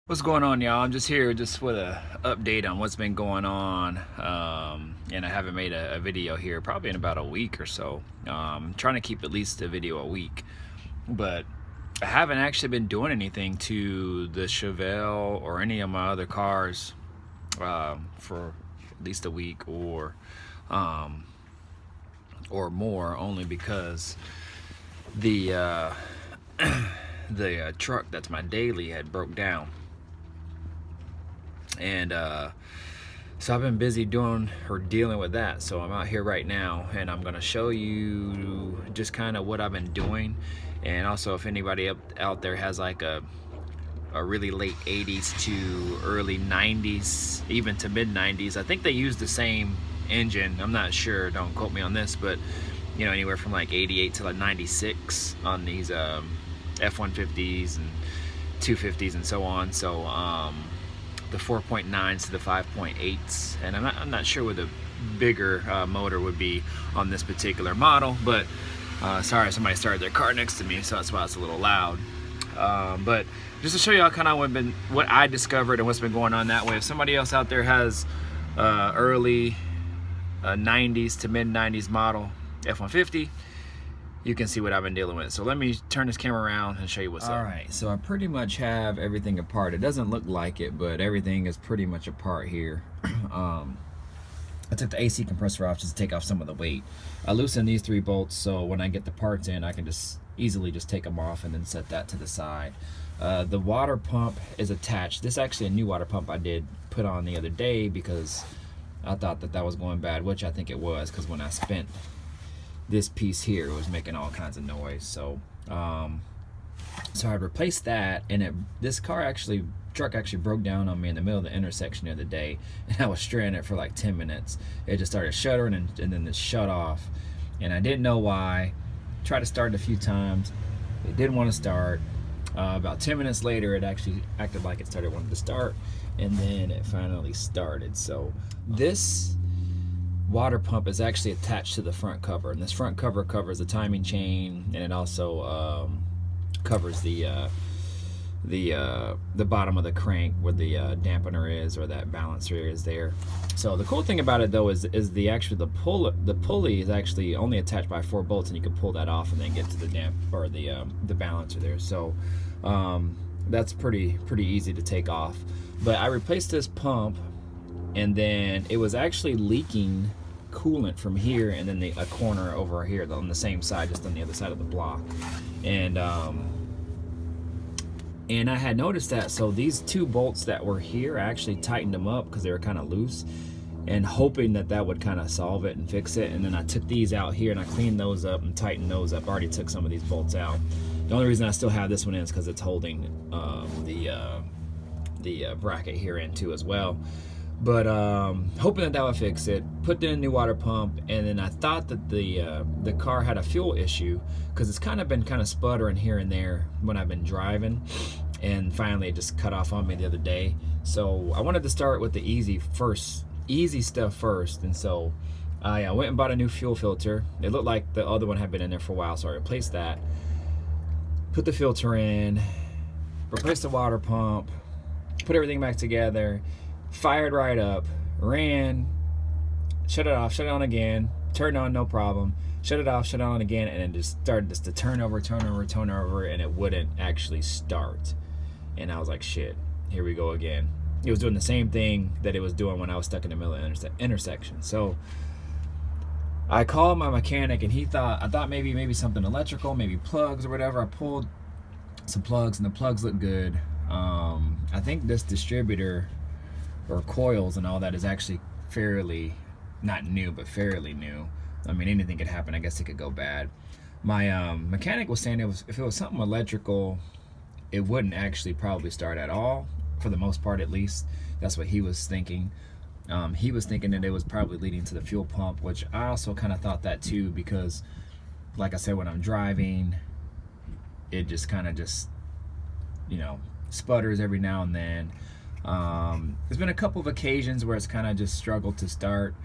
What's going on, y'all? I'm just here just with a update on what's been going on, and I haven't made a video here probably in about a week or so. Trying to keep at least a video a week, but I haven't actually been doing anything to the Chevelle or any of my other cars for at least a week or more, only because the the truck that's my daily had broke down. And so I've been busy doing or dealing with that. So I'm out here right now, and I'm gonna show you just kind of what I've been doing, and also if anybody out there has like a really late 80s to early 90s, even to mid 90s. I think they use the same engine. I'm not sure, don't quote me on this, but you know, anywhere from like 88 to like 96 on these F150s and 250s and so on. So the 4.9s to the 5.8s, and I'm not sure what the bigger motor would be on this particular model, but sorry, somebody started their car next to me, so that's why it's a little loud. But just to show y'all kind of what I discovered and what's been going on that way. If somebody else out there has early 90s to mid 90s model F150, you can see what I've been dealing with. So let me turn this camera around and show you what's up. All right, so I pretty much have everything apart. It doesn't look like it, but everything is pretty much apart here. I took the AC compressor off just to take off some of the weight. I loosened these 3 bolts, so when I get the parts in, I can just easily just take them off and then set that to the side. The water pump is attached. This is actually a new water pump I did put on the other day because I thought that was going bad, which I think it was, because when I spent this piece here, it was making all kinds of noise. So so I replaced that, and this truck actually broke down on me in the middle of the intersection the other day, and I was stranded for like 10 minutes. It just started shuddering and then it shut off, and I didn't know why. Tried to start it a few times, it didn't want to start. About 10 minutes later, it actually acted like it started wanting to start, and then it finally started. So this water pump is actually attached to the front cover, and this front cover covers the timing chain, and it also covers the bottom of the crank where the dampener is, or that balancer is there. So the cool thing about it though is the pulley is actually only attached by 4 bolts, and you can pull that off and then get to the balancer there. So that's pretty easy to take off. But I replaced this pump, and then it was actually leaking coolant from here, and then a corner over here on the same side, just on the other side of the block. And I had noticed that, so these 2 bolts that were here, I actually tightened them up because they were kind of loose, and hoping that would kind of solve it and fix it. And then I took these out here and I cleaned those up and tightened those up. I already took some of these bolts out. The only reason I still have this one in is because it's holding the bracket here in too as well. But hoping that would fix it. Put in a new water pump, and then I thought that the car had a fuel issue, because it's been kind of sputtering here and there when I've been driving, and finally it just cut off on me the other day. So I wanted to start with the easy stuff first, and so I went and bought a new fuel filter. It looked like the other one had been in there for a while, so I replaced that. Put the filter in, replaced the water pump, put everything back together, fired right up, ran, shut it off, shut it on again, turned on, no problem, shut it off, shut it on again, and it just started to turn over, and it wouldn't actually start. And I was like, shit, here we go again. It was doing the same thing that it was doing when I was stuck in the middle of the intersection. So I called my mechanic, and I thought maybe something electrical, maybe plugs or whatever. I pulled some plugs, and the plugs look good. I think this distributor or coils and all that is actually fairly, not new, but fairly new. I mean, anything could happen. I guess it could go bad. My mechanic was saying if it was something electrical, it wouldn't actually probably start at all, for the most part at least. That's what he was thinking. He was thinking that it was probably leading to the fuel pump, which I also kind of thought that too, because like I said, when I'm driving, it just kind of sputters every now and then. There's been a couple of occasions where it's kind of just struggled to start,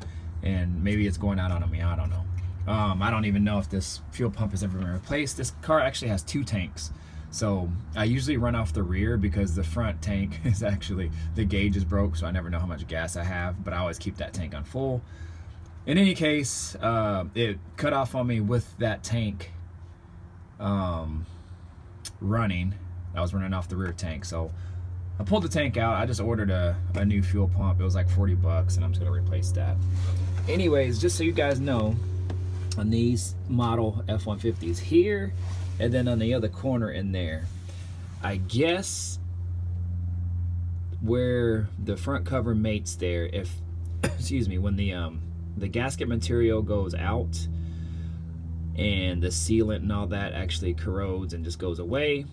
and maybe it's going out on me, I don't know. I don't even know if this fuel pump has ever been replaced. This car actually has 2 tanks, So I usually run off the rear because the front tank is actually, the gauge is broke, so I never know how much gas I have, but I always keep that tank on full. In any case, it cut off on me with that tank running. I was running off the rear tank, so I pulled the tank out. I just ordered a new fuel pump. It was like 40 bucks, and I'm just gonna replace that. Anyways, just so you guys know, on these model F150s here, and then on the other corner in there, I guess where the front cover mates there, if excuse me, when the gasket material goes out and the sealant and all that actually corrodes and just goes away,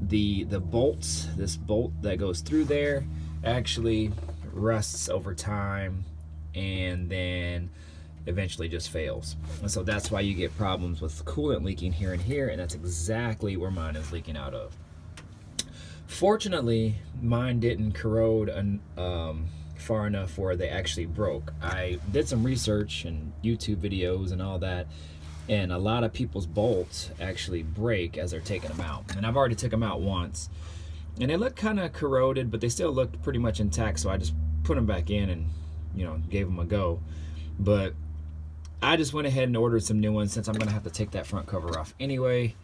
the bolts, this bolt that goes through there actually rusts over time and then eventually just fails. And so that's why you get problems with coolant leaking here and here, and that's exactly where mine is leaking out of. Fortunately, mine didn't corrode far enough where they actually broke. I did some research and YouTube videos and all that, and a lot of people's bolts actually break as they're taking them out. And I've already took them out once, and they look kind of corroded, but they still looked pretty much intact, so I just put them back in and, you know, gave them a go. But I just went ahead and ordered some new ones since I'm gonna have to take that front cover off anyway.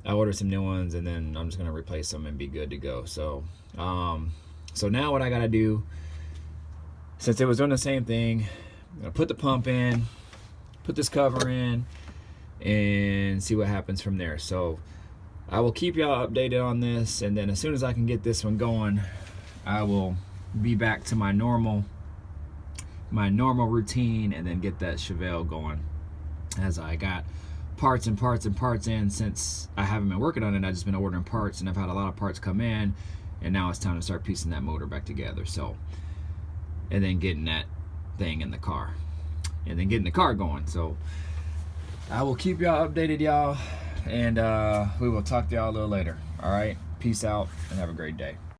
I ordered some new ones, and then I'm just gonna replace them and be good to go. So so now what I gotta do, since it was doing the same thing, I'm gonna put the pump in, put this cover in, and see what happens from there. So I will keep y'all updated on this, and then as soon as I can get this one going, I will be back to my normal routine, and then get that Chevelle going, as I got parts and parts and parts in. Since I haven't been working on it, I've just been ordering parts, and I've had a lot of parts come in, and now it's time to start piecing that motor back together. So, and then getting that thing in the car, and then getting the car going. So I will keep y'all updated, y'all, and we will talk to y'all a little later. All right, peace out and have a great day.